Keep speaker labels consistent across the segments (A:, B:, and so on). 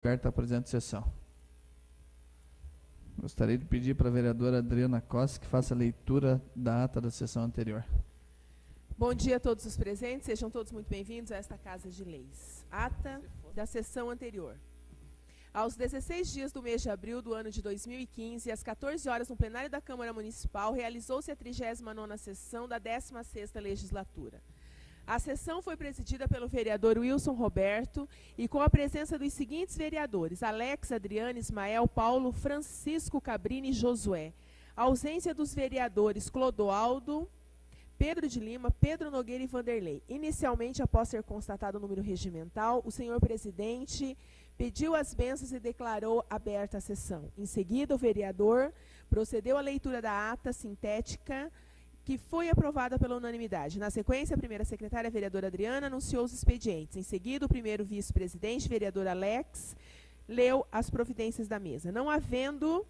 A: Aberta a presente sessão. Gostaria de pedir para a vereadora Adriana Costa que faça a leitura da ata da sessão anterior.
B: Bom dia a todos os presentes, sejam todos muito bem-vindos a esta Casa de Leis. Ata da sessão anterior. Aos 16 dias do mês de abril do ano de 2015, às 14 horas, no plenário da Câmara Municipal, realizou-se a 39ª sessão da 16ª legislatura. A sessão foi presidida pelo vereador Wilson Roberto e com a presença dos seguintes vereadores: Alex, Adriana, Ismael, Paulo, Francisco, Cabrini e Josué. A ausência dos vereadores Clodoaldo, Pedro de Lima, Pedro Nogueira e Vanderlei. Inicialmente, após ser constatado o número regimental, o senhor presidente pediu as bênçãos e declarou aberta a sessão. Em seguida, o vereador procedeu à leitura da ata sintética, que foi aprovada pela unanimidade. Na sequência, a primeira secretária, a vereadora Adriana, anunciou os expedientes. Em seguida, o primeiro vice-presidente, vereador Alex, leu as providências da mesa. Não havendo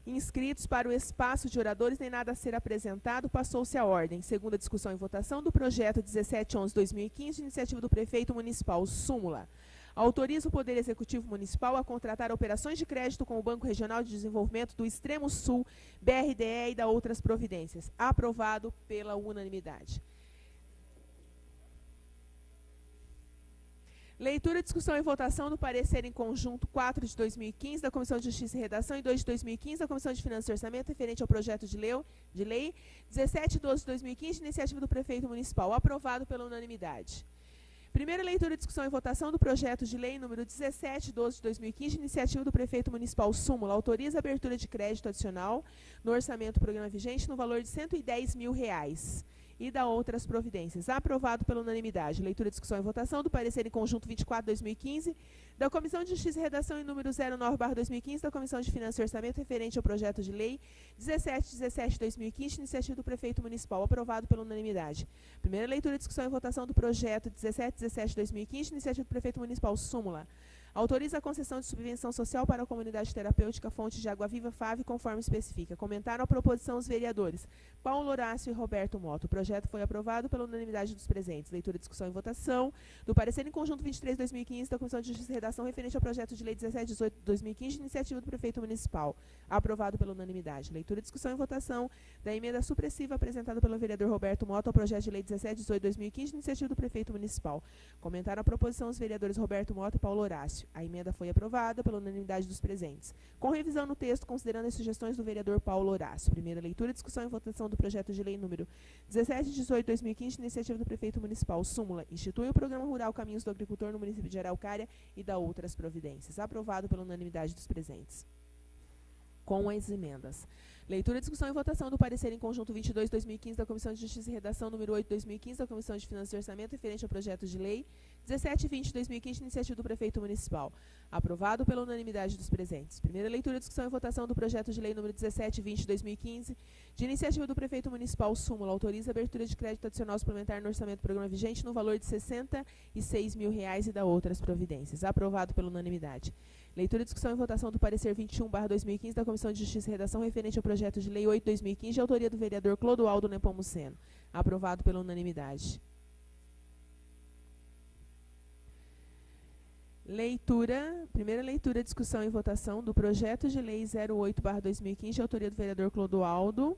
B: inscritos para o espaço de oradores nem nada a ser apresentado, passou-se a ordem. Segunda discussão e votação do projeto 1711-2015, de iniciativa do prefeito municipal, súmula. Autoriza o Poder Executivo Municipal a contratar operações de crédito com o Banco Regional de Desenvolvimento do Extremo Sul, BRDE e da outras providências. Aprovado pela unanimidade. Leitura, discussão e votação do parecer em conjunto 4 de 2015 da Comissão de Justiça e Redação e 2 de 2015 da Comissão de Finanças e Orçamento referente ao projeto de lei 1712 de 2015 de iniciativa do prefeito municipal. Aprovado pela unanimidade. Primeira leitura, discussão e votação do projeto de lei número 1712 de 2015, iniciativa do prefeito municipal, súmula. Autoriza a abertura de crédito adicional no orçamento do programa vigente no valor de R$110 mil e da outras providências. Aprovado pela unanimidade. Leitura, discussão e votação do parecer em conjunto 24 de 2015 da Comissão de Justiça e Redação em número 09/2015 da Comissão de Finanças e Orçamento referente ao projeto de lei 1717 de 2015, iniciativa do prefeito municipal. Aprovado pela unanimidade. Primeira leitura, discussão e votação do projeto 1717 de 2015, iniciativa do prefeito municipal, súmula. Autoriza a concessão de subvenção social para a comunidade terapêutica Fonte de Água Viva, FAV, conforme especifica. Comentaram a proposição os vereadores Paulo Horácio e Roberto Motto. O projeto foi aprovado pela unanimidade dos presentes. Leitura, discussão e votação do parecer em conjunto 23 de 2015 da Comissão de Justiça e Redação referente ao projeto de lei 1718 de 2015, de iniciativa do prefeito municipal. Aprovado pela unanimidade. Leitura, discussão e votação da emenda supressiva apresentada pelo vereador Roberto Motto ao projeto de lei 1718 de 2015, de iniciativa do prefeito municipal. Comentaram a proposição os vereadores Roberto Motto e Paulo Horácio. A emenda foi aprovada pela unanimidade dos presentes. Com revisão no texto, considerando as sugestões do vereador Paulo Horácio. Primeira leitura, discussão e votação do projeto de lei número 1718 de 2015, iniciativa do prefeito municipal. Súmula. Institui o Programa Rural Caminhos do Agricultor no município de Araucária e da outras providências. Aprovado pela unanimidade dos presentes. Com as emendas. Leitura, discussão e votação do parecer em conjunto 22 de 2015 da Comissão de Justiça e Redação, número 8 de 2015 da Comissão de Finanças e Orçamento referente ao projeto de lei 1720 de 2015, iniciativa do prefeito municipal. Aprovado pela unanimidade dos presentes. Primeira leitura, discussão e votação do projeto de lei número 1720 de 2015, de iniciativa do prefeito municipal, súmula. Autoriza a abertura de crédito adicional suplementar no orçamento do programa vigente no valor de R$66 mil e da outras providências. Aprovado pela unanimidade. Leitura, discussão e votação do parecer 21/2015 da Comissão de Justiça e Redação referente ao projeto de lei 8 de 2015, de autoria do vereador Clodoaldo Nepomuceno. Aprovado pela unanimidade. Primeira leitura, discussão e votação do projeto de lei 08/2015, de autoria do vereador Clodoaldo.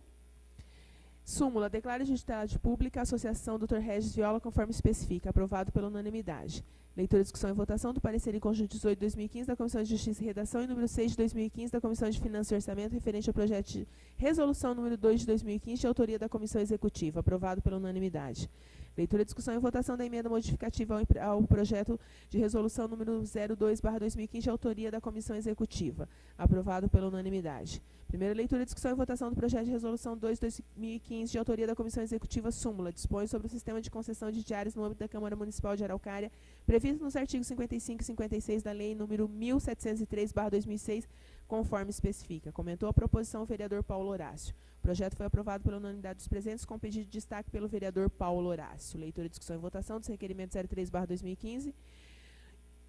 B: Súmula. Declara de utilidade pública a Associação Dr. Regis Viola, conforme especifica. Aprovado pela unanimidade. Leitura, discussão e votação do parecer em conjunto 18 de 2015 da Comissão de Justiça e Redação e número 6 de 2015 da Comissão de Finanças e Orçamento referente ao projeto de resolução número 2 de 2015, de autoria da Comissão Executiva. Aprovado pela unanimidade. Leitura, discussão e votação da emenda modificativa ao projeto de resolução número 02/2015, de autoria da Comissão Executiva. Aprovado pela unanimidade. Primeira leitura, discussão e votação do projeto de resolução 2 de 2015, de autoria da Comissão Executiva, súmula. Dispõe sobre o sistema de concessão de diárias no âmbito da Câmara Municipal de Araucária, previsto nos artigos 55 e 56 da Lei número 1703/2006, conforme especifica. Comentou a proposição o vereador Paulo Horácio. O projeto foi aprovado pela unanimidade dos presentes, com pedido de destaque pelo vereador Paulo Horácio. Leitura, discussão e votação dos requerimentos 03/2015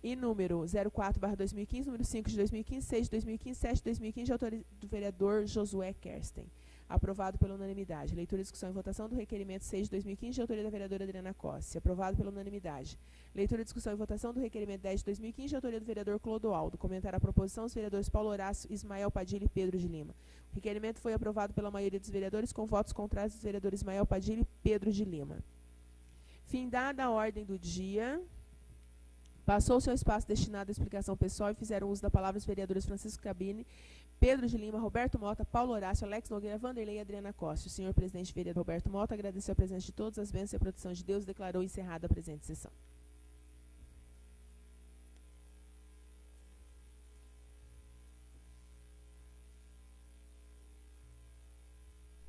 B: e número 04/2015, número 5 de 2015, 6 de 2015, 7 de 2015, de autoria do vereador Josué Kersten. Aprovado pela unanimidade. Leitura, discussão e votação do requerimento 6 de 2015, de autoria da vereadora Adriana Cosse. Aprovado pela unanimidade. Leitura, discussão e votação do requerimento 10 de 2015, de autoria do vereador Clodoaldo. Comentar a proposição os vereadores Paulo Horácio, Ismael Padilha e Pedro de Lima. O requerimento foi aprovado pela maioria dos vereadores, com votos contrários dos vereadores Ismael Padilha e Pedro de Lima. Findada a ordem do dia, passou-se ao espaço destinado à explicação pessoal e fizeram uso da palavra os vereadores Francisco Cabini, Pedro de Lima, Roberto Mota, Paulo Horácio, Alex Nogueira, Vanderlei e Adriana Costa. O senhor presidente vereador Roberto Mota agradeceu a presença de todos, as bênçãos e a proteção de Deus e declarou encerrada a presente sessão.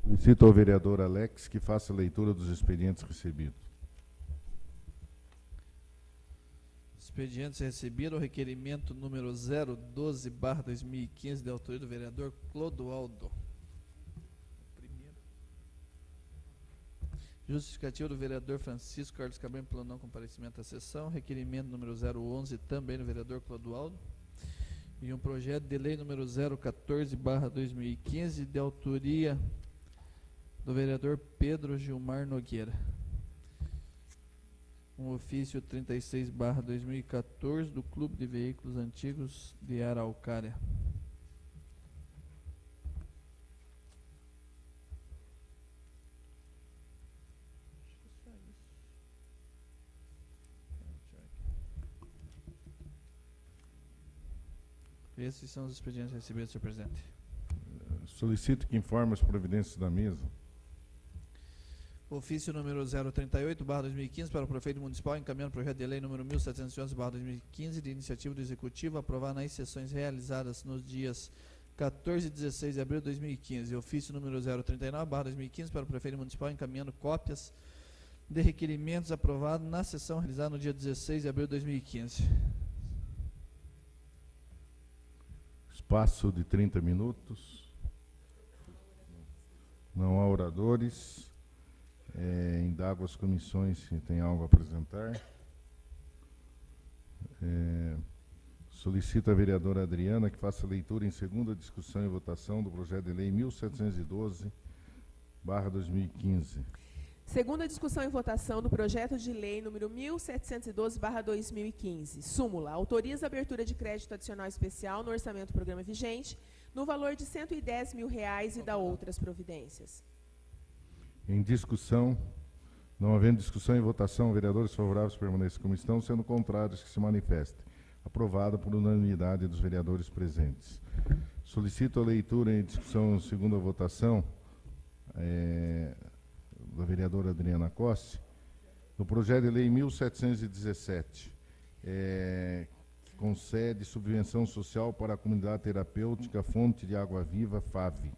C: Solicito ao vereador Alex que faça a leitura dos expedientes recebidos.
A: Expedientes recebidos, o requerimento número 012/2015, de autoria do vereador Clodoaldo. Primeiro. Justificativa do vereador Francisco Carlos Cabrão pelo não comparecimento à sessão. Requerimento número 011, também do vereador Clodoaldo. E um projeto de lei número 014/2015, de autoria do vereador Pedro Gilmar Nogueira. Um ofício 36/2014 do Clube de Veículos Antigos de Araucária. Esses são os expedientes recebidos, senhor presidente.
C: Solicito que informe as providências da mesa.
A: Ofício número 038/2015 para o prefeito municipal, encaminhando o projeto de lei número 1711/2015, de iniciativa do Executivo, aprovar nas sessões realizadas nos dias 14 e 16 de abril de 2015. Ofício número 039/2015 para o prefeito municipal, encaminhando cópias de requerimentos aprovados na sessão realizada no dia 16 de abril de 2015.
C: Espaço de 30 minutos. Não há oradores. Indago as comissões se tem algo a apresentar. Solicito a vereadora Adriana que faça leitura em segunda discussão e votação do projeto de lei 1712/2015.
B: Segunda discussão e votação do projeto de lei número 1712/2015. Súmula. Autoriza a abertura de crédito adicional especial no orçamento do programa vigente, no valor de R$110 mil e dá outras providências.
C: Em discussão, não havendo discussão e votação, vereadores favoráveis permaneçam como estão, sendo contrários que se manifestem. Aprovado por unanimidade dos vereadores presentes. Solicito a leitura em discussão em segunda votação da vereadora Adriana Cosse, do projeto de lei 1717, que concede subvenção social para a comunidade terapêutica Fonte de Água Viva, FAV.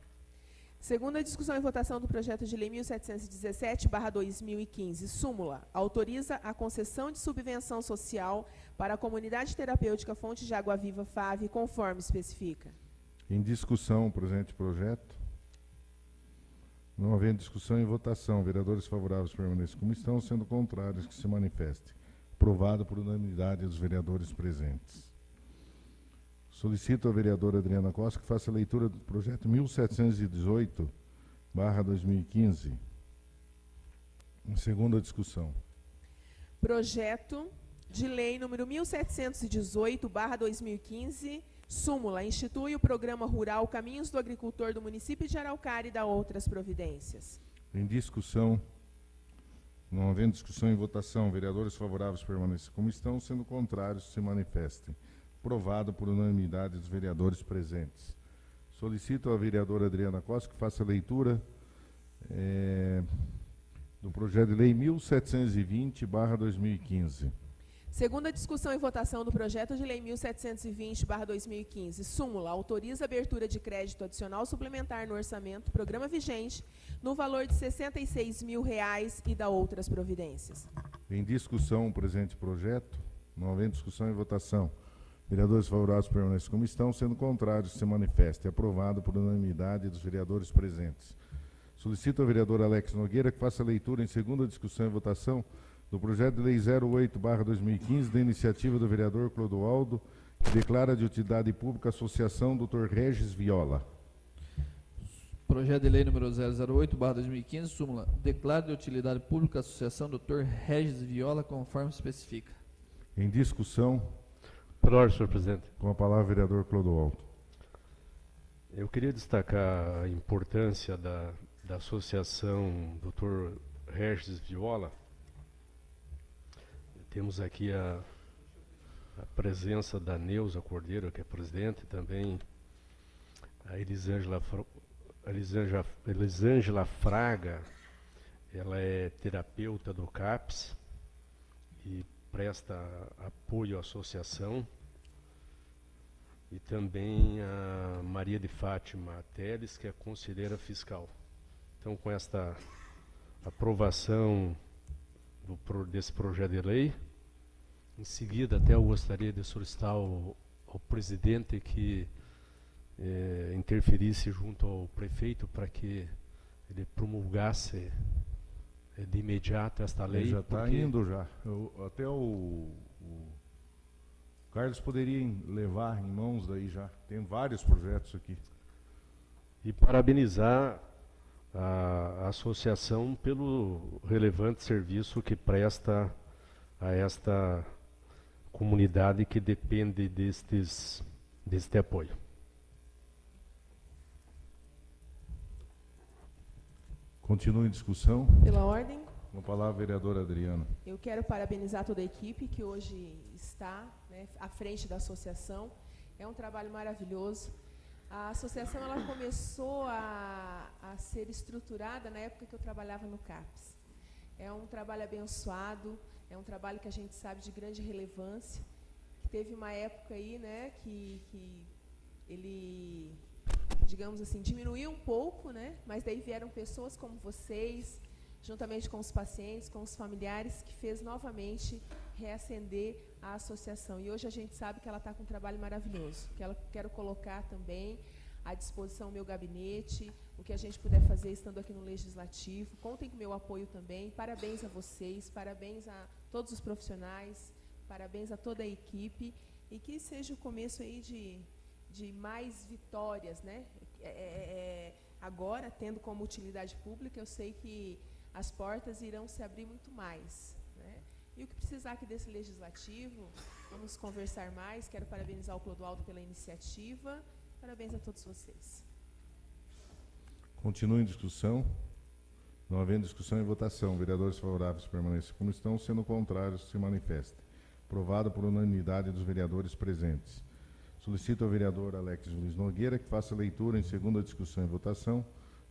B: Segunda discussão e votação do projeto de lei 1717/2015. Súmula. Autoriza a concessão de subvenção social para a comunidade terapêutica Fonte de Água Viva, FAV, conforme especifica.
C: Em discussão, o presente projeto. Não havendo discussão e votação, vereadores favoráveis permaneçam como estão, sendo contrários que se manifestem. Aprovado por unanimidade dos vereadores presentes. Solicito a vereadora Adriana Costa que faça a leitura do projeto 1718/2015. Em segunda discussão.
B: Projeto de lei número 1718/2015, súmula, institui o programa rural Caminhos do Agricultor do município de Araucária e dá outras providências.
C: Em discussão, não havendo discussão e votação, vereadores favoráveis permaneçam como estão, sendo contrários se manifestem. Aprovado por unanimidade dos vereadores presentes. Solicito à vereadora Adriana Costa que faça a leitura do projeto de lei 1720/2015.
B: Segunda discussão e votação do projeto de lei 1720/2015. Súmula. Autoriza a abertura de crédito adicional suplementar no orçamento do programa vigente no valor de R$66 mil e dá outras providências.
C: Em discussão o presente projeto. Não havendo discussão e votação. Vereadores favoráveis permanecem como estão, sendo contrários se manifestem. Aprovado por unanimidade dos vereadores presentes. Solicito ao vereador Alex Nogueira que faça a leitura em segunda discussão e votação do projeto de lei 08/2015, da iniciativa do vereador Clodoaldo, que declara de utilidade pública a associação Dr. Regis Viola.
A: Projeto de Lei número 008/2015, súmula. Declara de utilidade pública a Associação Dr. Regis Viola, conforme especifica.
C: Em discussão,
D: Pela ordem, senhor presidente.
C: com a palavra o vereador Clodoaldo.
D: Eu queria destacar a importância da Associação Dr. Regis Viola. Temos aqui a presença da Neuza Cordeiro, que é presidente, também a Elisângela Fraga, ela é terapeuta do CAPS e presta apoio à associação. E também a Maria de Fátima Teles, que é conselheira fiscal. Então, com esta aprovação desse projeto de lei, em seguida, até eu gostaria de solicitar ao presidente que interferisse junto ao prefeito para que ele promulgasse de imediato esta lei.
C: Ele já está indo já. Até o Carlos poderia levar em mãos daí já. Tem vários projetos aqui.
D: E parabenizar a associação pelo relevante serviço que presta a esta comunidade que depende deste apoio.
C: Continua em discussão.
B: Pela ordem,
C: Com a palavra, vereadora Adriana.
B: eu quero parabenizar toda a equipe que hoje está, né, à frente da associação. É um trabalho maravilhoso. A associação ela começou a ser estruturada na época que eu trabalhava no CAPS. É um trabalho abençoado, é um trabalho que a gente sabe de grande relevância. Teve uma época aí, né, que ele, digamos assim, diminuiu um pouco, né, mas daí vieram pessoas como vocês, juntamente com os pacientes, com os familiares, que fez novamente reacender a associação. E hoje a gente sabe que ela está com um trabalho maravilhoso. Quero colocar também à disposição o meu gabinete, o que a gente puder fazer estando aqui no Legislativo. Contem com o meu apoio também. Parabéns a vocês, parabéns a todos os profissionais, parabéns a toda a equipe. E que seja o começo aí de mais vitórias, né? Agora, tendo como utilidade pública, eu sei que as portas irão se abrir muito mais, né? E o que precisar aqui desse legislativo, vamos conversar mais. Quero parabenizar o Clodoaldo pela iniciativa. Parabéns a todos vocês.
C: Continua em discussão. Não havendo discussão e votação, vereadores favoráveis permaneçam como estão, sendo contrários se manifestem. Aprovado por unanimidade dos vereadores presentes. Solicito ao vereador Alex Luiz Nogueira que faça leitura em segunda discussão e votação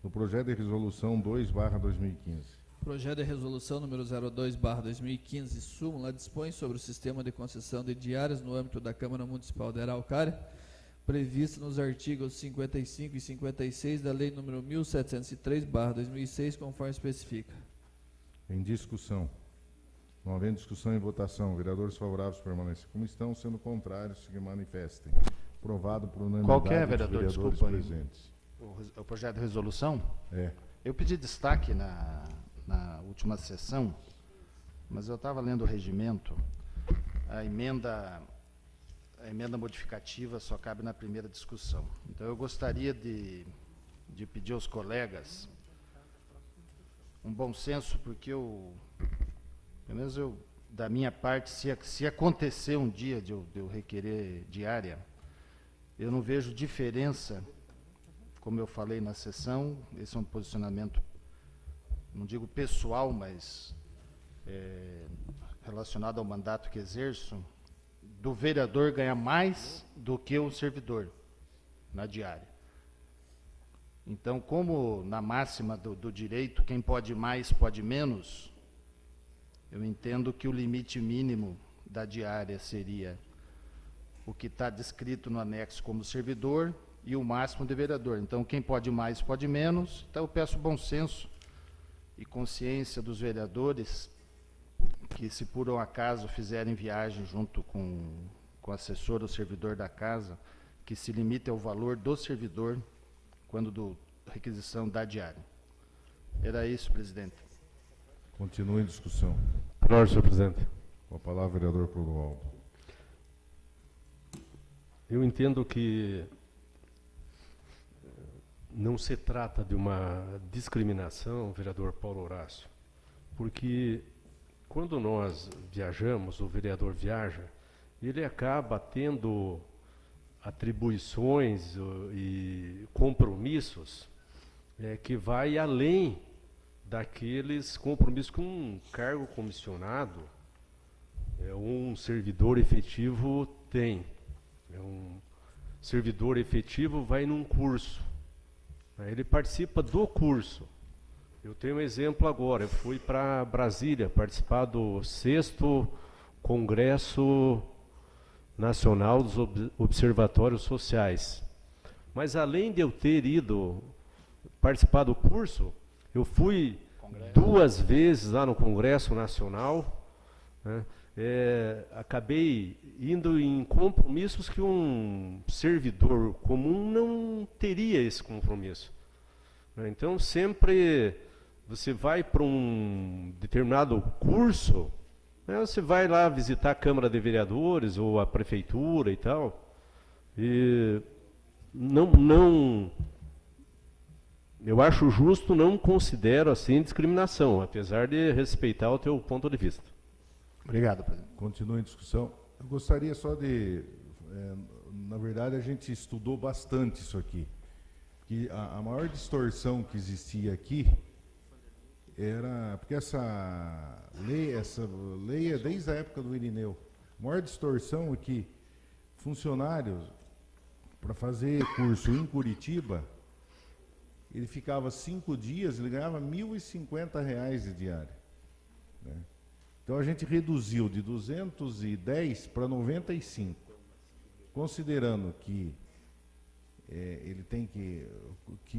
C: do projeto de resolução 2/2015.
A: Projeto de resolução número 02/2015, súmula, dispõe sobre o sistema de concessão de diárias no âmbito da Câmara Municipal de Araucária, previsto nos artigos 55 e 56 da Lei número 1703/2006, conforme especifica.
C: Em discussão. Não havendo discussão e votação, vereadores favoráveis permanecem como estão, sendo contrários se manifestem. Aprovado por unanimidade
E: Qual que é,
C: dos
E: vereador?
C: vereadores
E: Desculpa aí.
C: presentes.
E: O projeto de resolução?
C: É.
E: Eu pedi destaque na última sessão, mas eu estava lendo o regimento. A emenda modificativa só cabe na primeira discussão. Então, eu gostaria de pedir aos colegas um bom senso, porque pelo menos da minha parte, se acontecer um dia de eu requerer diária, eu não vejo diferença, como eu falei na sessão. Esse é um posicionamento, não digo pessoal, mas relacionado ao mandato que exerço, do vereador ganhar mais do que o servidor na diária. Então, como na máxima do direito, quem pode mais pode menos, eu entendo que o limite mínimo da diária seria o que está descrito no anexo como servidor e o máximo de vereador. Então, quem pode mais pode menos. Então, eu peço bom senso e consciência dos vereadores que, se por um acaso fizerem viagem junto com o assessor ou servidor da casa, que se limite ao valor do servidor quando da requisição da diária. Era isso, presidente.
C: Continua em discussão.
D: Pela ordem, senhor presidente.
C: Com a palavra, vereador Clodoaldo.
D: Eu entendo que não se trata de uma discriminação, vereador Paulo Horácio, porque quando nós viajamos, o vereador viaja, ele acaba tendo atribuições e compromissos que vai além daqueles compromissos que um cargo comissionado, um servidor efetivo tem. Um servidor efetivo vai num curso, ele participa do curso. Eu tenho um exemplo agora, eu fui para Brasília participar do 6º Congresso Nacional dos Observatórios Sociais. Mas além de eu ter ido participar do curso, eu fui 2 vezes lá no Congresso Nacional, né? Acabei indo em compromissos que um servidor comum não teria esse compromisso. Então, sempre você vai para um determinado curso, você vai lá visitar a Câmara de Vereadores ou a Prefeitura e tal, e eu acho justo, não considero assim discriminação, apesar de respeitar o teu ponto de vista.
E: Obrigado, presidente.
C: Continua em discussão. Eu gostaria só de... na verdade, a gente estudou bastante isso aqui. Que a maior distorção que existia aqui era... Porque essa lei é desde a época do Irineu. A maior distorção é que funcionários, para fazer curso em Curitiba, ele ficava 5 dias, ele ganhava R$ 1.050 de diária, né? Então a gente reduziu de 210 para 95, considerando que ele tem que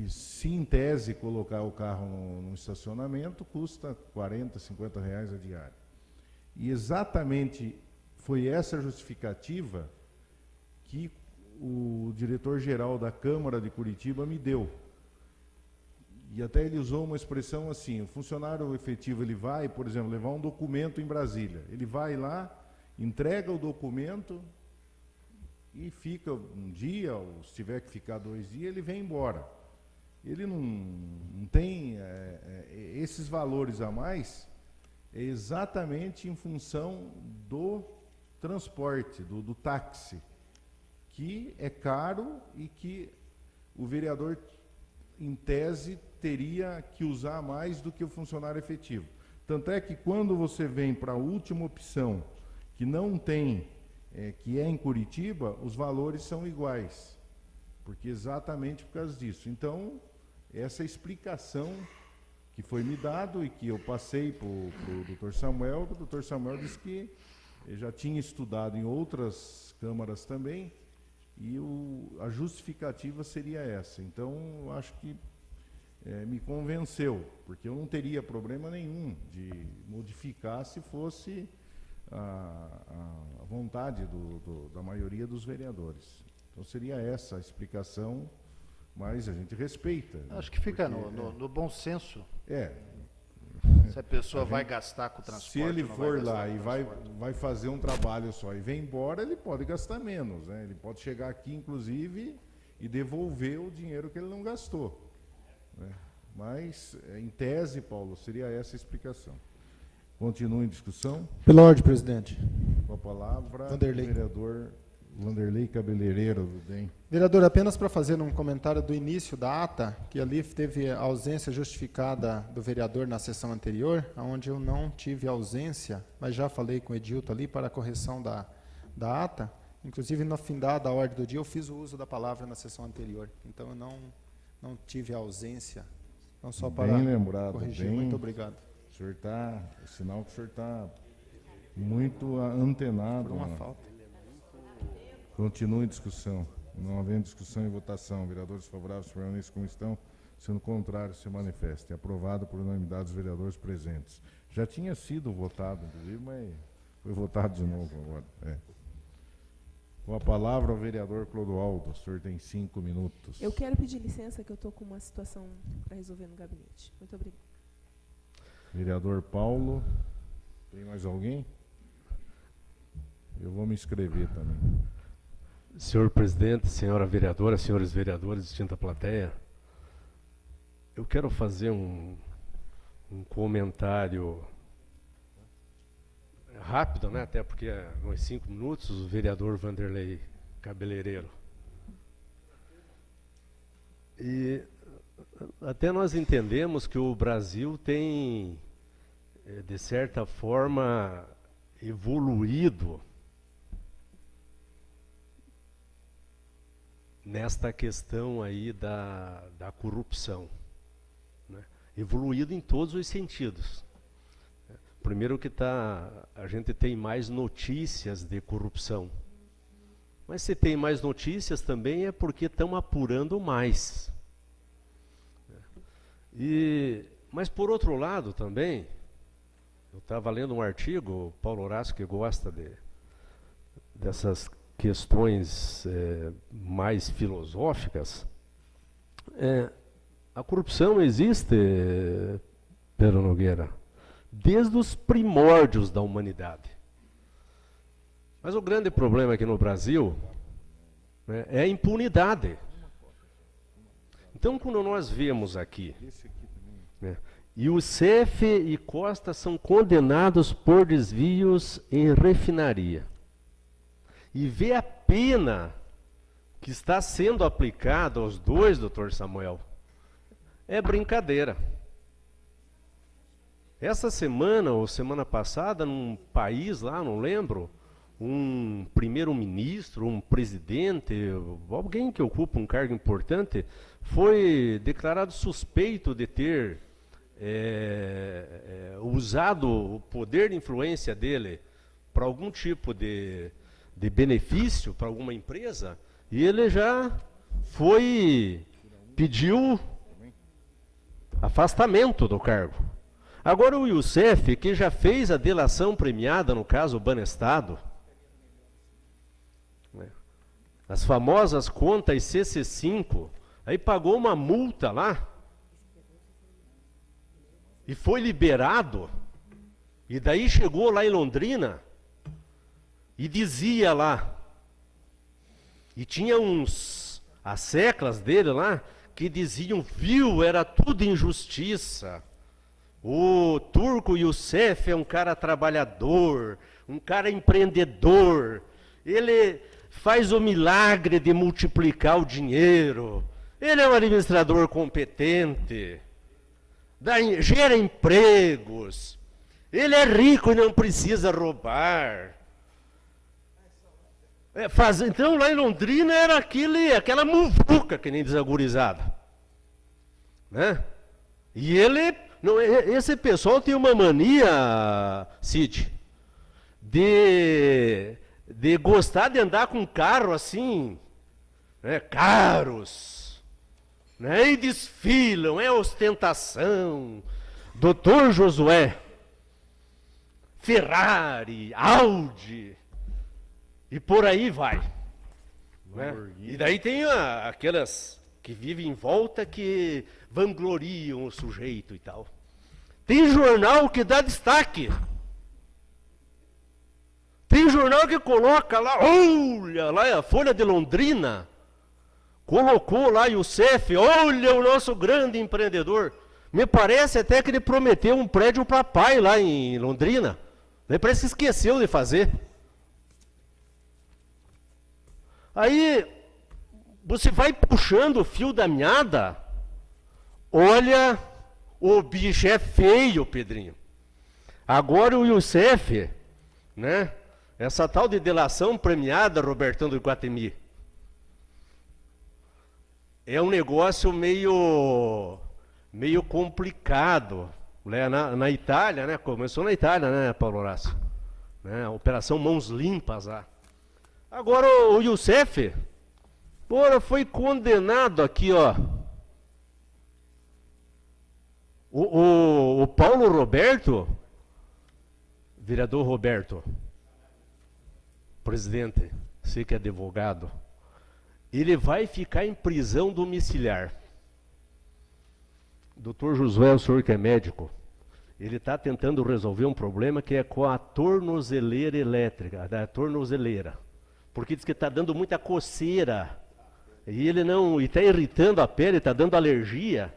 C: se em tese colocar o carro no estacionamento, custa R$ 40, R$ 50 a diária. E exatamente foi essa justificativa que o diretor-geral da Câmara de Curitiba me deu. E até ele usou uma expressão assim, o funcionário efetivo, ele vai, por exemplo, levar um documento em Brasília. Ele vai lá, entrega o documento e fica um dia, ou se tiver que ficar 2 dias, ele vem embora. Ele não tem esses valores a mais, exatamente em função do transporte, do táxi, que é caro e que o vereador, em tese, teria que usar mais do que o funcionário efetivo. Tanto é que quando você vem para a última opção, que não tem, que é em Curitiba, os valores são iguais, porque exatamente por causa disso. Então, essa explicação que foi me dado e que eu passei para o Dr. Samuel, o Dr. Samuel disse que já tinha estudado em outras câmaras também, e a justificativa seria essa. Então, eu acho que me convenceu, porque eu não teria problema nenhum de modificar se fosse a vontade da maioria dos vereadores. Então, seria essa a explicação, mas a gente respeita.
E: Acho que fica no bom senso. Se a pessoa vai gastar com o transporte...
C: Se ele for lá e vai fazer um trabalho só e vem embora, ele pode gastar menos, né? Ele pode chegar aqui, inclusive, e devolver o dinheiro que ele não gastou, né? Mas, em tese, Paulo, seria essa a explicação. Continua em discussão.
F: Pela ordem, presidente.
C: Com a palavra,
F: Vanderlei.
C: o vereador Vanderlei Cabeleireiro do DEM.
F: Vereador, apenas para fazer um comentário do início da ata, que ali teve a ausência justificada do vereador na sessão anterior, onde eu não tive ausência, mas já falei com o Edilto ali para a correção da ata. Inclusive, no fim da ordem do dia, eu fiz o uso da palavra na sessão anterior. Então, eu não tive ausência. Então, só para
C: bem lembrado,
F: corrigir.
C: bem,
F: muito obrigado.
C: O senhor está, é sinal que o senhor está muito antenado.
F: Por uma falta.
C: Continua em discussão. Não havendo discussão e votação, vereadores favoráveis permanecem como estão, sendo contrário, se manifestem. Aprovado por unanimidade dos vereadores presentes. Já tinha sido votado, inclusive, mas foi votado de novo agora. Com a palavra, o vereador Clodoaldo. O senhor tem 5 minutos.
B: Eu quero pedir licença, que eu estou com uma situação para resolver no gabinete. Muito obrigada.
C: Vereador Paulo. Tem mais alguém? Eu vou me inscrever também.
D: Senhor presidente, senhora vereadora, senhores vereadores, distinta plateia, Eu quero fazer um comentário rápido, né? Até porque uns 5 minutos, o vereador Vanderlei Cabeleireiro. E até nós entendemos que o Brasil tem, de certa forma, evoluído nesta questão aí da corrupção, né? Evoluído em todos os sentidos. Primeiro que a gente tem mais notícias de corrupção. Mas se tem mais notícias também é porque estão apurando mais. Mas por outro lado também, eu estava lendo um artigo, o Paulo Horácio, que gosta dessas questões mais filosóficas. A corrupção existe, Pedro Nogueira, desde os primórdios da humanidade. Mas o grande problema aqui no Brasil, né, é a impunidade. Então, quando nós vemos aqui, né, Youssef e Costa são condenados por desvios em refinaria, e vê a pena que está sendo aplicada aos dois, doutor Samuel, é brincadeira. Essa semana, ou semana passada, num país lá, não lembro, um primeiro-ministro, um presidente, alguém que ocupa um cargo importante, foi declarado suspeito de ter usado o poder de influência dele para algum tipo de benefício para alguma empresa, e ele já pediu afastamento do cargo. Agora o Youssef, que já fez a delação premiada no caso Banestado, né, as famosas contas CC5, aí pagou uma multa lá e foi liberado, e daí chegou lá em Londrina e dizia lá, e tinha as seclas dele lá, que diziam, viu, era tudo injustiça. O Turco Youssef é um cara trabalhador, um cara empreendedor. Ele faz o milagre de multiplicar o dinheiro. Ele é um administrador competente. Gera empregos. Ele é rico e não precisa roubar. Então lá em Londrina era aquela muvuca que nem desagurizada, né? E esse pessoal tem uma mania, Cid, de gostar de andar com carro assim, né, caros, né, e desfilam, é ostentação. Doutor Josué, Ferrari, Audi, e por aí vai. Né? E daí tem aquelas que vivem em volta que vangloriam o sujeito e tal. Tem jornal que dá destaque. Tem jornal que coloca lá, olha, lá a Folha de Londrina, colocou lá Youssef, olha o nosso grande empreendedor. Me parece até que ele prometeu um prédio para pai lá em Londrina. Daí parece que esqueceu de fazer. Aí, você vai puxando o fio da meada, olha, o bicho é feio, Pedrinho. Agora o Youssef, né, essa tal de delação premiada, Robertão do Iguatemi, é um negócio meio complicado. Né? Na Itália, né, começou na Itália, né, Paulo Horácio? Né, a Operação Mãos Limpas lá. Agora o Youssef, foi condenado aqui, ó. O Paulo Roberto, vereador Roberto, presidente, você que é advogado, ele vai ficar em prisão domiciliar. Doutor Josué, o senhor que é médico, ele está tentando resolver um problema que é com a tornozeleira elétrica, da tornozeleira. Porque diz que está dando muita coceira. E ele não. E está irritando a pele, está dando alergia.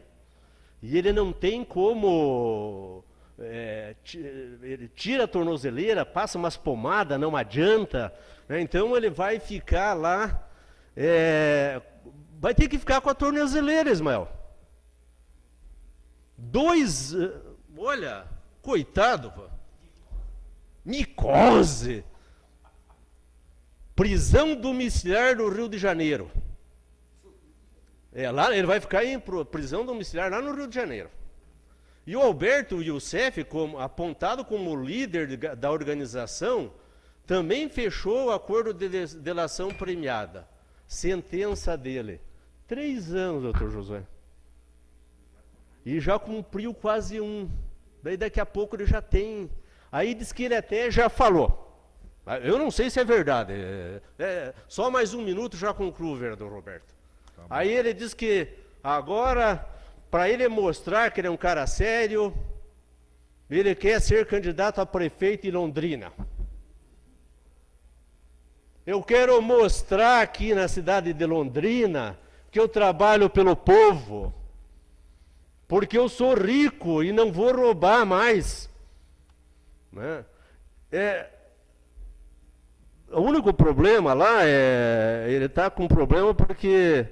D: E ele não tem como... ele tira a tornozeleira, passa umas pomadas, não adianta, né? Então ele vai ficar lá, vai ter que ficar com a tornozeleira, Ismael. Olha, coitado, pô. Micose. Prisão domiciliar no Rio de Janeiro. Lá ele vai ficar em prisão domiciliar lá no Rio de Janeiro. E o Alberto Youssef, apontado como líder da organização, também fechou o acordo de delação premiada. Sentença dele: 3 anos, doutor Josué. E já cumpriu quase 1. Daí daqui a pouco ele já tem. Aí diz que ele até já falou. Eu não sei se é verdade. Só mais 1 minuto já concluo, vereador Roberto. Tá. Aí ele diz que agora, para ele mostrar que ele é um cara sério, ele quer ser candidato a prefeito em Londrina. Eu quero mostrar aqui na cidade de Londrina que eu trabalho pelo povo, porque eu sou rico e não vou roubar mais. Né? O único problema lá ele está com problema porque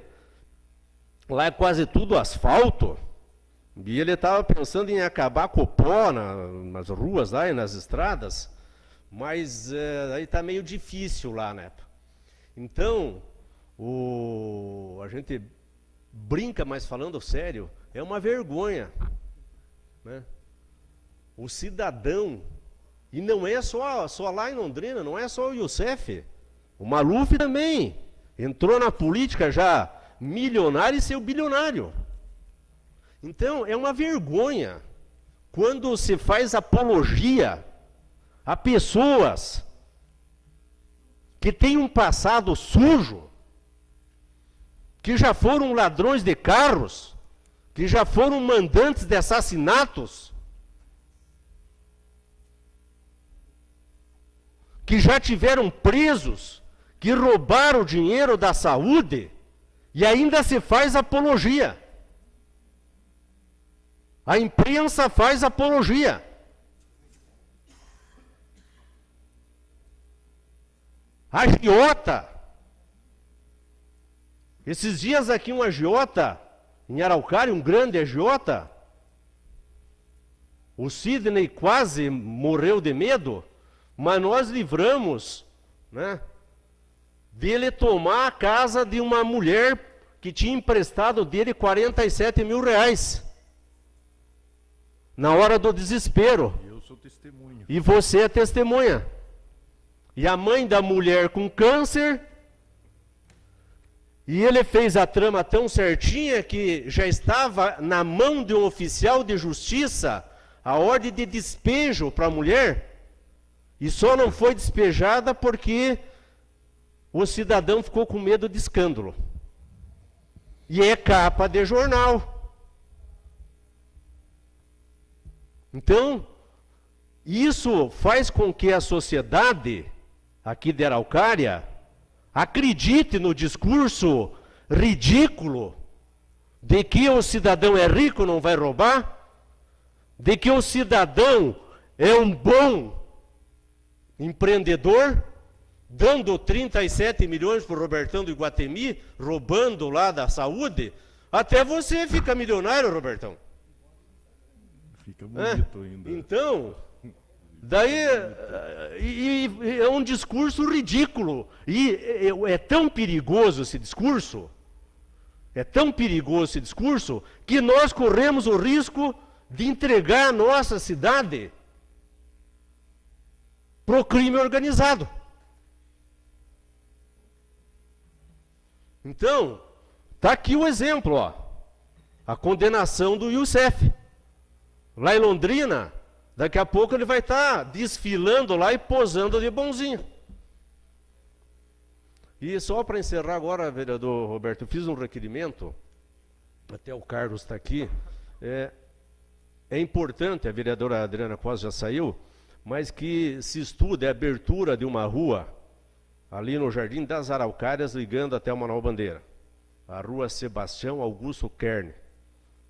D: lá é quase tudo asfalto, e ele estava pensando em acabar com o pó nas ruas lá e nas estradas, mas aí está meio difícil lá, né? Então, a gente brinca, mas falando sério, é uma vergonha, né? O cidadão, e não é só lá em Londrina, não é só o Youssef, o Maluf também entrou na política já milionário e seu bilionário. Então, é uma vergonha quando se faz apologia a pessoas que têm um passado sujo, que já foram ladrões de carros, que já foram mandantes de assassinatos, que já tiveram presos, que roubaram o dinheiro da saúde, e ainda se faz apologia. A imprensa faz apologia. Agiota. Esses dias aqui um agiota, em Araucária, um grande agiota, o Sidney quase morreu de medo, mas nós livramos, né, dele tomar a casa de uma mulher que tinha emprestado dele 47 mil reais. Na hora do desespero.
C: Eu sou testemunha.
D: E você é testemunha. E a mãe da mulher com câncer, e ele fez a trama tão certinha que já estava na mão de um oficial de justiça a ordem de despejo para a mulher, e só não foi despejada porque o cidadão ficou com medo de escândalo. E é capa de jornal. Então, isso faz com que a sociedade aqui de Araucária acredite no discurso ridículo de que o cidadão é rico, não vai roubar, de que o cidadão é um bom empreendedor, dando 37 milhões para o Robertão do Iguatemi, roubando lá da saúde. Até você fica milionário, Robertão.
C: Fica bonito ainda.
D: Então, daí é um discurso ridículo. E é tão perigoso esse discurso, que nós corremos o risco de entregar a nossa cidade para o crime organizado. Então, está aqui o exemplo, ó, a condenação do Youssef. Lá em Londrina, daqui a pouco ele vai estar desfilando lá e posando de bonzinho. E só para encerrar agora, vereador Roberto, eu fiz um requerimento, até o Carlos está aqui, é importante, a vereadora Adriana Costa já saiu, mas que se estude a abertura de uma rua ali no Jardim das Araucárias, ligando até uma nova bandeira. A rua Sebastião Augusto Kern.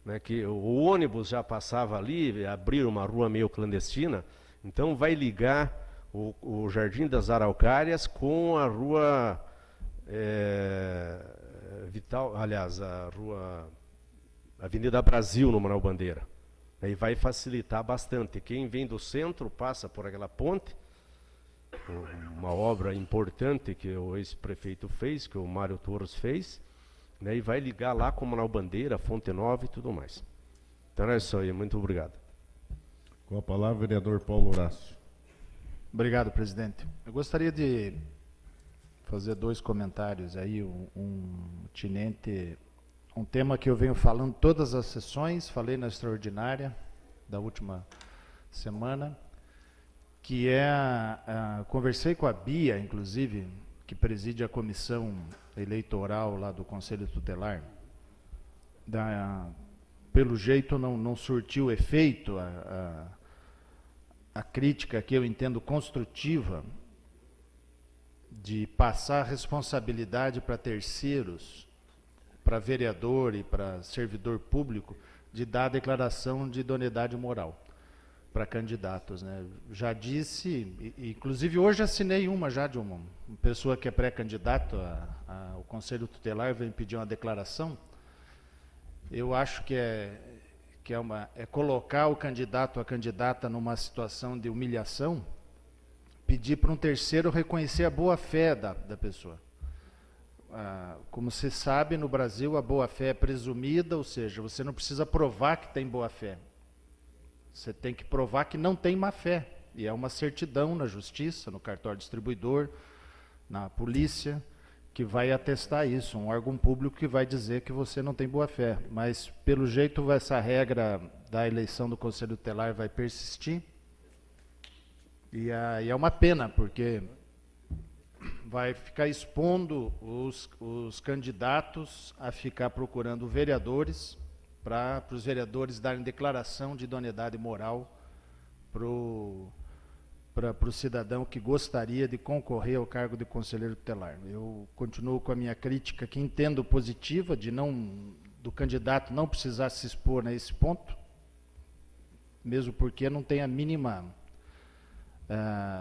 D: né, que o ônibus já passava ali, abriram uma rua meio clandestina, então vai ligar o Jardim das Araucárias com a rua Vital, aliás, a rua Avenida Brasil, no Manuel Bandeira. Aí vai facilitar bastante. Quem vem do centro passa por aquela ponte, uma obra importante que o ex-prefeito fez, que o Mário Torres fez, né, e vai ligar lá com o Manuel Bandeira, Fonte Nova e tudo mais. Então é isso aí, muito obrigado.
C: Com a palavra, vereador Paulo Horácio.
E: Obrigado, presidente. Eu gostaria de fazer 2 comentários aí, um tema que eu venho falando todas as sessões, falei na extraordinária da última semana, que conversei com a Bia, inclusive, que preside a comissão eleitoral lá do Conselho Tutelar. Pelo jeito não surtiu efeito a crítica que eu entendo construtiva de passar a responsabilidade para terceiros, para vereador e para servidor público, de dar a declaração de idoneidade moral para candidatos, né? Já disse, inclusive hoje assinei uma já de uma pessoa que é pré-candidato ao Conselho Tutelar, vem pedir uma declaração. Eu acho que é colocar o candidato, a candidata numa situação de humilhação, pedir para um terceiro reconhecer a boa-fé da pessoa. Como se sabe, no Brasil a boa-fé é presumida, ou seja, você não precisa provar que tem boa-fé. Você tem que provar que não tem má-fé. E é uma certidão na justiça, no cartório distribuidor, na polícia, que vai atestar isso, um órgão público que vai dizer que você não tem boa-fé. Mas, pelo jeito, essa regra da eleição do Conselho Tutelar vai persistir. E é uma pena, porque vai ficar expondo os candidatos a ficar procurando vereadores, para os vereadores darem declaração de idoneidade moral para o cidadão que gostaria de concorrer ao cargo de conselheiro tutelar. Eu continuo com a minha crítica, que entendo positiva, do candidato não precisar se expor nesse ponto, mesmo porque não tem a mínima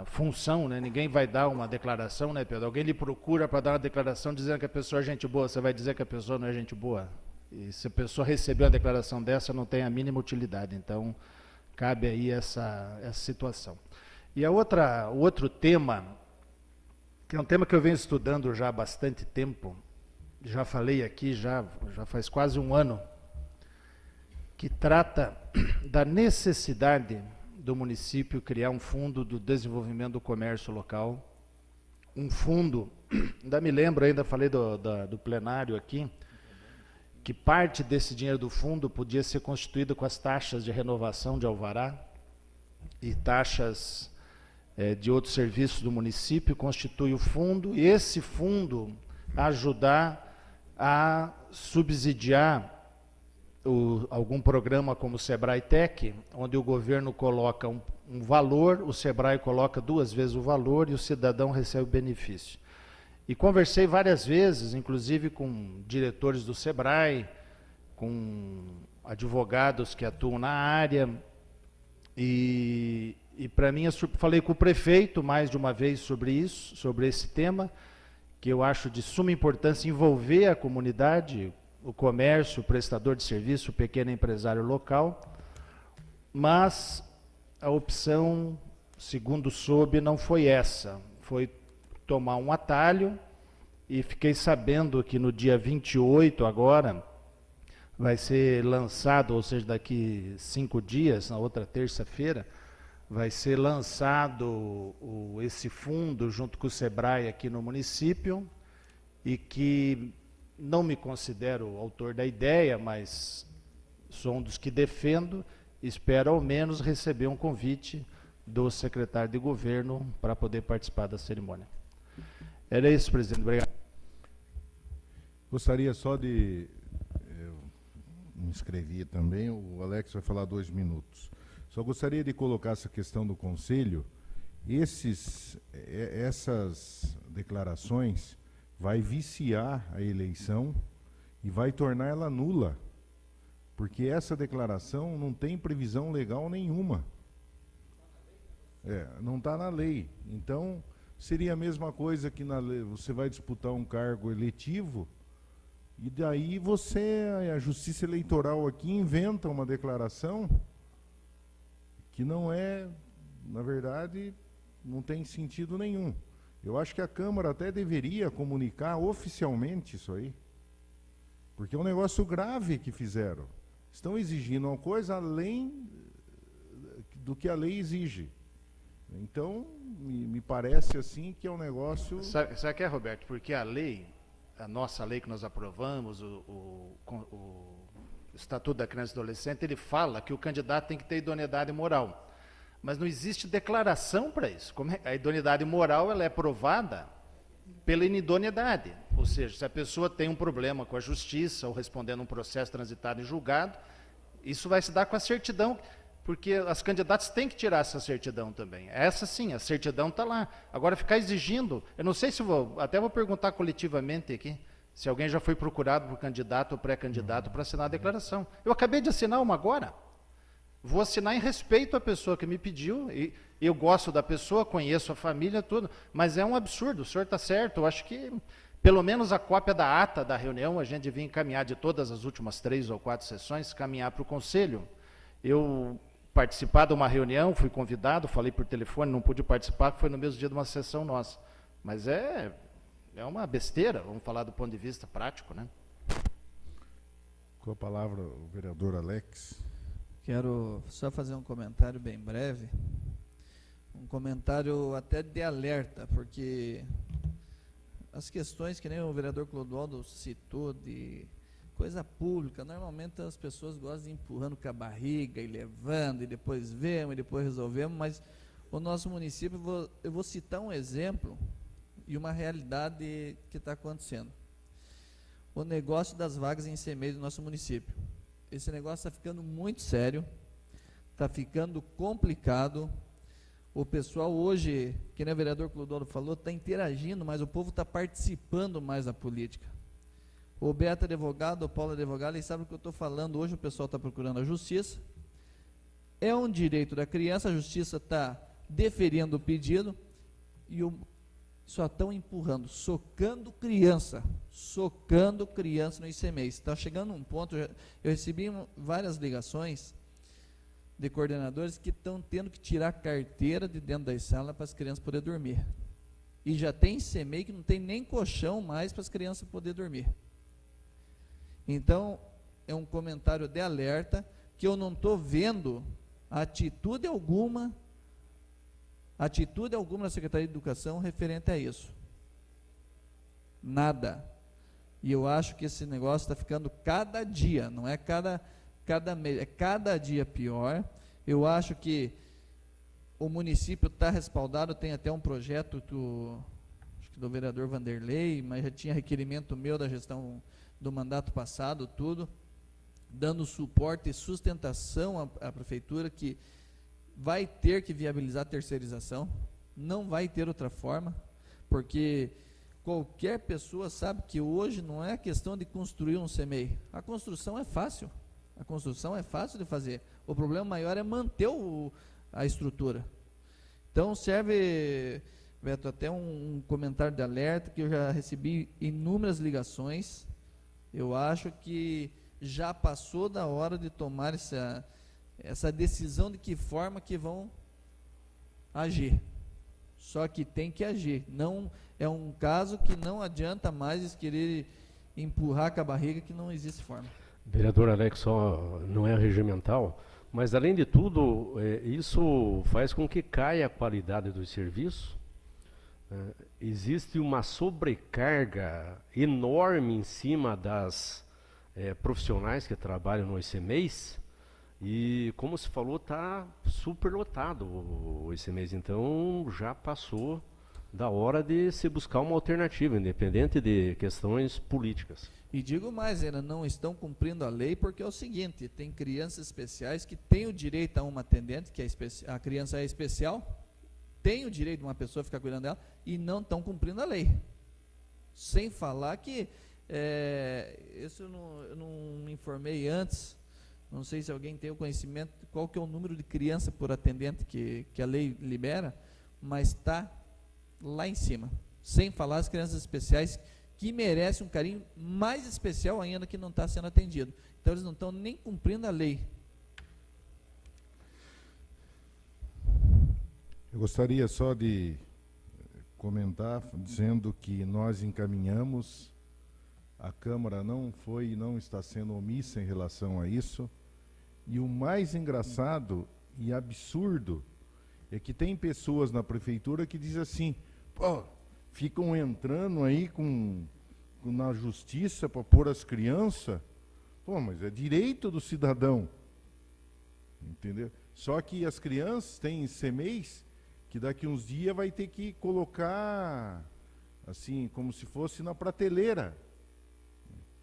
E: função, né? Ninguém vai dar uma declaração, né, Pedro? Alguém lhe procura para dar uma declaração dizendo que a pessoa é gente boa, você vai dizer que a pessoa não é gente boa? E se a pessoa receber uma declaração dessa, não tem a mínima utilidade. Então, cabe aí essa situação. E o outro tema, que é um tema que eu venho estudando já há bastante tempo, já falei aqui, já faz quase um ano, que trata da necessidade do município criar um fundo do desenvolvimento do comércio local, um fundo, ainda me lembro, ainda falei do plenário aqui, que parte desse dinheiro do fundo podia ser constituído com as taxas de renovação de alvará e taxas de outros serviços do município, constitui o fundo, e esse fundo ajudar a subsidiar algum programa como o Sebrae Tech, onde o governo coloca um valor, o Sebrae coloca 2 vezes o valor e o cidadão recebe o benefício. E conversei várias vezes, inclusive com diretores do Sebrae, com advogados que atuam na área, e para mim, falei com o prefeito mais de uma vez sobre isso, sobre esse tema, que eu acho de suma importância envolver a comunidade, o comércio, o prestador de serviço, o pequeno empresário local, mas a opção, segundo soube, não foi essa, foi tomar um atalho, e fiquei sabendo que no dia 28 agora vai ser lançado, ou seja, daqui 5 dias, na outra terça-feira, vai ser lançado esse fundo junto com o Sebrae aqui no município, e que não me considero autor da ideia, mas sou um dos que defendo, espero ao menos receber um convite do secretário de governo para poder participar da cerimônia. Era isso, presidente. Obrigado.
C: Gostaria só de... Eu me inscrevi também, o Alex vai falar 2 minutos. Só gostaria de colocar essa questão do conselho. Essas declarações vai viciar a eleição e vai tornar ela nula. Porque essa declaração não tem previsão legal nenhuma. Não está na lei. Então, seria a mesma coisa que na lei, você vai disputar um cargo eletivo e daí a Justiça Eleitoral aqui inventa uma declaração que não é, na verdade, não tem sentido nenhum. Eu acho que a Câmara até deveria comunicar oficialmente isso aí, porque é um negócio grave que fizeram. Estão exigindo uma coisa além do que a lei exige. Então, me parece assim que é um negócio...
E: Sabe o que é, Roberto? Porque a nossa lei que nós aprovamos, o Estatuto da Criança e Adolescente, ele fala que o candidato tem que ter idoneidade moral. Mas não existe declaração para isso. A idoneidade moral ela é provada pela inidoneidade. Ou seja, se a pessoa tem um problema com a justiça ou respondendo um processo transitado em julgado, isso vai se dar com a certidão, porque as candidatas têm que tirar essa certidão também. Essa sim, a certidão está lá. Agora, ficar exigindo, eu não sei se até vou perguntar coletivamente aqui, se alguém já foi procurado por candidato ou pré-candidato para assinar a declaração. Eu acabei de assinar uma agora. Vou assinar em respeito à pessoa que me pediu, e eu gosto da pessoa, conheço a família, tudo, mas é um absurdo, o senhor está certo, eu acho que pelo menos a cópia da ata da reunião, a gente devia encaminhar de todas as últimas 3 ou 4 sessões, caminhar para o conselho. Eu participar de uma reunião, fui convidado, falei por telefone, não pude participar, foi no mesmo dia de uma sessão nossa. Mas é uma besteira, vamos falar do ponto de vista prático, né?
C: Com a palavra o vereador Alex.
A: Quero só fazer um comentário bem breve, um comentário até de alerta, porque as questões que nem o vereador Clodoaldo citou de coisa pública, normalmente as pessoas gostam de ir empurrando com a barriga e levando, e depois vemos, e depois resolvemos, mas o nosso município, eu vou citar um exemplo e uma realidade que está acontecendo. O negócio das vagas em ICMEI do nosso município. Esse negócio está ficando muito sério, está ficando complicado. O pessoal hoje, que nem o vereador Clodoaldo falou, está interagindo, mas o povo está participando mais da política. O Beto é advogado, o Paulo é advogado, eles sabem o que eu estou falando. Hoje o pessoal está procurando a justiça. É um direito da criança, a justiça está deferindo o pedido e só estão empurrando, socando criança no ICMEI. Está chegando um ponto, eu recebi várias ligações de coordenadores que estão tendo que tirar a carteira de dentro das salas para as crianças poderem dormir. E já tem ICMEI que não tem nem colchão mais para as crianças poderem dormir. Então, é um comentário de alerta que eu não estou vendo atitude alguma da Secretaria de Educação referente a isso. Nada. E eu acho que esse negócio está ficando cada dia, não é cada mês, é cada dia pior. Eu acho que o município está respaldado, tem até um projeto do vereador Vanderlei, mas já tinha requerimento meu da gestão do mandato passado, tudo, dando suporte e sustentação à prefeitura, que vai ter que viabilizar a terceirização, não vai ter outra forma, porque qualquer pessoa sabe que hoje não é questão de construir um CMEI, a construção é fácil de fazer, o problema maior é manter a estrutura. Então serve, Beto, até um comentário de alerta, que eu já recebi inúmeras ligações. Eu acho que já passou da hora de tomar essa decisão de que forma que vão agir. Só que tem que agir. Não é um caso que não adianta mais querer empurrar com a barriga, que não existe forma.
D: Vereador Alex, só não é regimental, mas além de tudo, isso faz com que caia a qualidade do serviço. Existe uma sobrecarga enorme em cima das profissionais que trabalham no ICMEIs, e como se falou, está superlotado o ICMEIs, então já passou da hora de se buscar uma alternativa, independente de questões políticas.
A: E digo mais, ainda não estão cumprindo a lei, porque é o seguinte, tem crianças especiais que têm o direito a uma atendente, que a criança é especial, tem o direito de uma pessoa ficar cuidando dela, e não estão cumprindo a lei. Sem falar que, isso eu não me informei antes, Não sei se alguém tem o conhecimento de qual que é o número de criança por atendente que a lei libera, mas está lá em cima. Sem falar as crianças especiais que merecem um carinho mais especial ainda, que não está sendo atendido. Então eles não estão nem cumprindo a lei.
C: Eu gostaria só de comentar, dizendo que nós encaminhamos, a Câmara não foi e não está sendo omissa em relação a isso, e o mais engraçado e absurdo é que tem pessoas na prefeitura que dizem assim, pô, ficam entrando aí na justiça para pôr as crianças, pô, mas é direito do cidadão, entendeu? Só que as crianças têm CMEIs que daqui uns dias vai ter que colocar, assim, como se fosse na prateleira,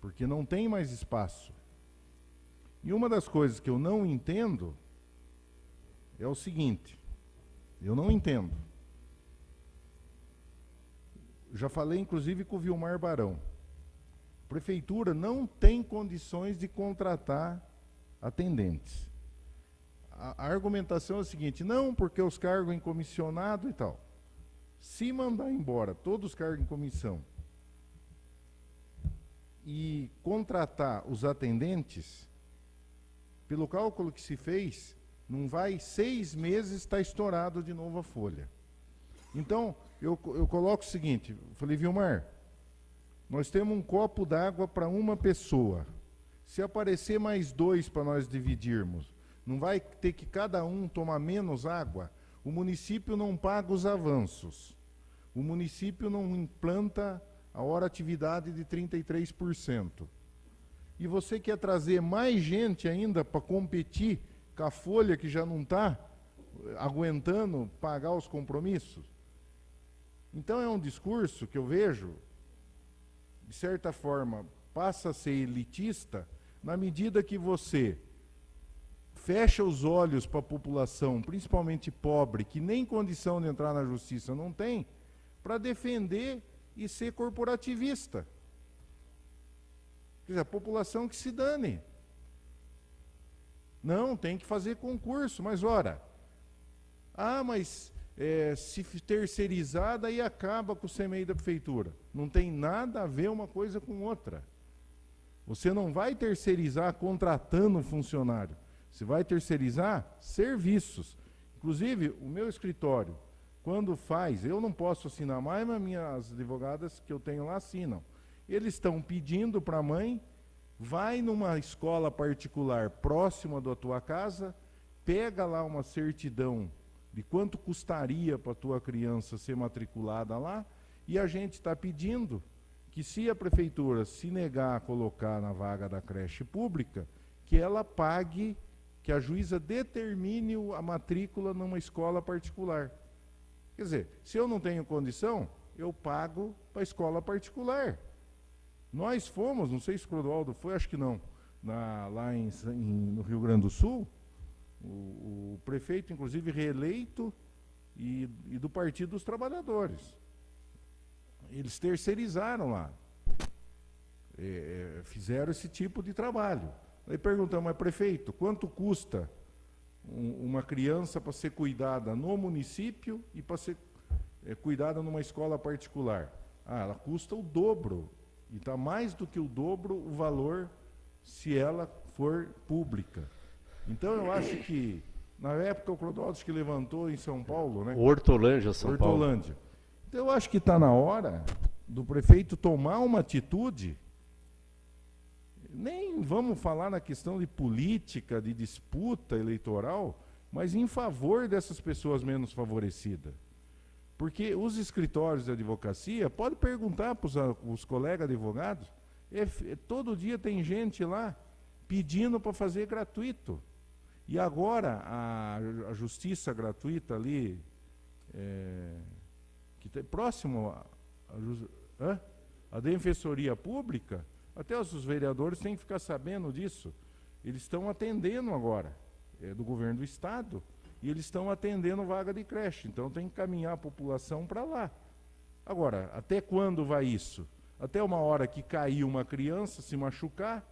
C: porque não tem mais espaço. E uma das coisas que eu não entendo é o seguinte, eu não entendo. Já falei, inclusive, com o Vilmar Barão. A prefeitura não tem condições de contratar atendentes. A argumentação é a seguinte, não, porque os cargos em comissionado e tal. Se mandar embora todos os cargos em comissão e contratar os atendentes, pelo cálculo que se fez, não vai 6 meses estar estourado de novo a folha. Então, eu coloco o seguinte, falei, Vilmar, nós temos um copo d'água para uma pessoa. Se aparecer mais 2 para nós dividirmos, não vai ter que cada um tomar menos água? O município não paga os avanços. O município não implanta a hora atividade de 33%. E você quer trazer mais gente ainda para competir com a folha que já não está aguentando pagar os compromissos? Então é um discurso que eu vejo, de certa forma, passa a ser elitista, na medida que você fecha os olhos para a população, principalmente pobre, que nem condição de entrar na justiça não tem, para defender e ser corporativista. Quer dizer, a população que se dane. Não, tem que fazer concurso, mas ora, mas se terceirizar, daí acaba com o CMEI da prefeitura. Não tem nada a ver uma coisa com outra. Você não vai terceirizar contratando um funcionário. Você vai terceirizar serviços. Inclusive, o meu escritório, quando faz, eu não posso assinar mais, mas minhas advogadas que eu tenho lá assinam. Eles estão pedindo para a mãe, vai numa escola particular próxima da tua casa, pega lá uma certidão de quanto custaria para a tua criança ser matriculada lá, e a gente está pedindo que, se a prefeitura se negar a colocar na vaga da creche pública, que ela pague, que a juíza determine a matrícula numa escola particular. Quer dizer, se eu não tenho condição, eu pago para a escola particular. Nós fomos, não sei se o Clodoaldo foi, acho que não, lá no Rio Grande do Sul, o prefeito, inclusive, reeleito e do Partido dos Trabalhadores. Eles terceirizaram lá, fizeram esse tipo de trabalho. Aí perguntamos, mas prefeito, quanto custa uma criança para ser cuidada no município e para ser cuidada numa escola particular? Ela custa o dobro, e está mais do que o dobro o valor se ela for pública. Então eu acho que, na época o Clodoaldo que levantou em São Paulo, né?
D: Hortolândia, São Paulo.
C: Então eu acho que está na hora do prefeito tomar uma atitude. Nem vamos falar na questão de política, de disputa eleitoral, mas em favor dessas pessoas menos favorecidas. Porque os escritórios de advocacia, pode perguntar para os colegas advogados, todo dia tem gente lá pedindo para fazer gratuito. E agora a justiça gratuita ali, que tem próximo à defensoria pública, até os vereadores têm que ficar sabendo disso. Eles estão atendendo agora, do governo do estado, e eles estão atendendo vaga de creche. Então tem que caminhar a população para lá. Agora, até quando vai isso? Até uma hora que cair uma criança, se machucar,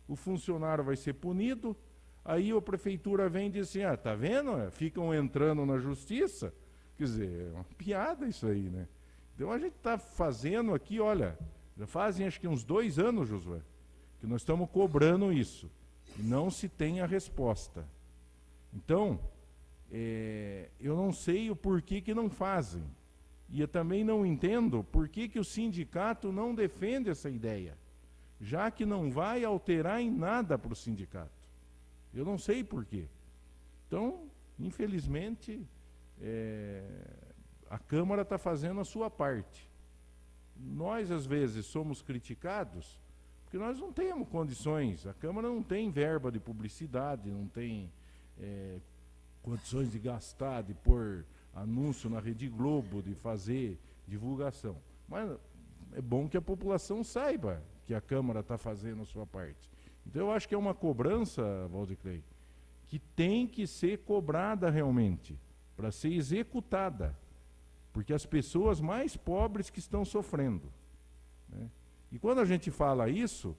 C: o funcionário vai ser punido, Aí a prefeitura vem e diz assim, tá vendo? Ficam entrando na justiça. Quer dizer, é uma piada isso aí, né? Então a gente está fazendo aqui, olha, já fazem acho que uns 2 anos, Josué, que nós estamos cobrando isso. E não se tem a resposta. Então, eu não sei o porquê que não fazem. E eu também não entendo por que o sindicato não defende essa ideia, já que não vai alterar em nada para o sindicato. Eu não sei por quê. Então, infelizmente, a Câmara está fazendo a sua parte. Nós, às vezes, somos criticados porque nós não temos condições. A Câmara não tem verba de publicidade, não tem condições de gastar, de pôr anúncio na Rede Globo, de fazer divulgação. Mas é bom que a população saiba que a Câmara está fazendo a sua parte. Então eu acho que é uma cobrança, Valdeclei, que tem que ser cobrada realmente, para ser executada, porque as pessoas mais pobres que estão sofrendo, né? E quando a gente fala isso,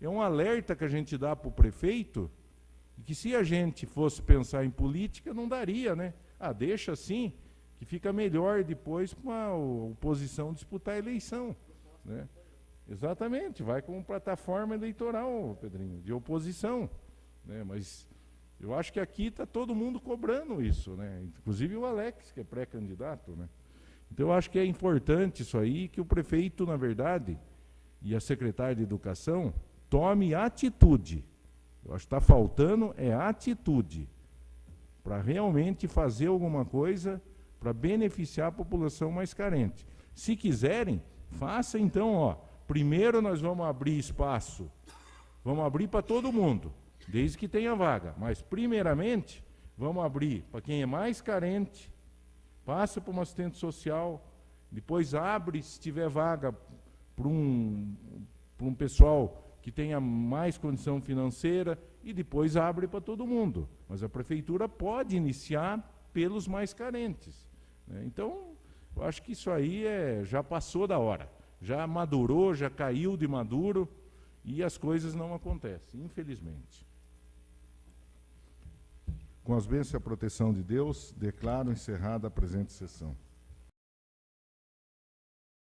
C: é um alerta que a gente dá para o prefeito, que se a gente fosse pensar em política, não daria, né? Deixa assim, que fica melhor depois para a oposição disputar a eleição, né? Exatamente, vai como plataforma eleitoral, Pedrinho, de oposição, né? Mas eu acho que aqui está todo mundo cobrando isso, né? Inclusive o Alex, que é pré-candidato, né? Então eu acho que é importante isso aí, que o prefeito, na verdade, e a secretária de Educação tome atitude. Eu acho que está faltando atitude para realmente fazer alguma coisa para beneficiar a população mais carente. Se quiserem, faça então, primeiro nós vamos abrir espaço, vamos abrir para todo mundo, desde que tenha vaga, mas primeiramente vamos abrir para quem é mais carente, passa para um assistente social, depois abre, se tiver vaga, para um pessoal que tenha mais condição financeira, e depois abre para todo mundo. Mas a prefeitura pode iniciar pelos mais carentes, né? Então, eu acho que isso aí já passou da hora, já madurou, já caiu de maduro, e as coisas não acontecem, infelizmente. Com as bênçãos e a proteção de Deus, declaro encerrada a presente sessão.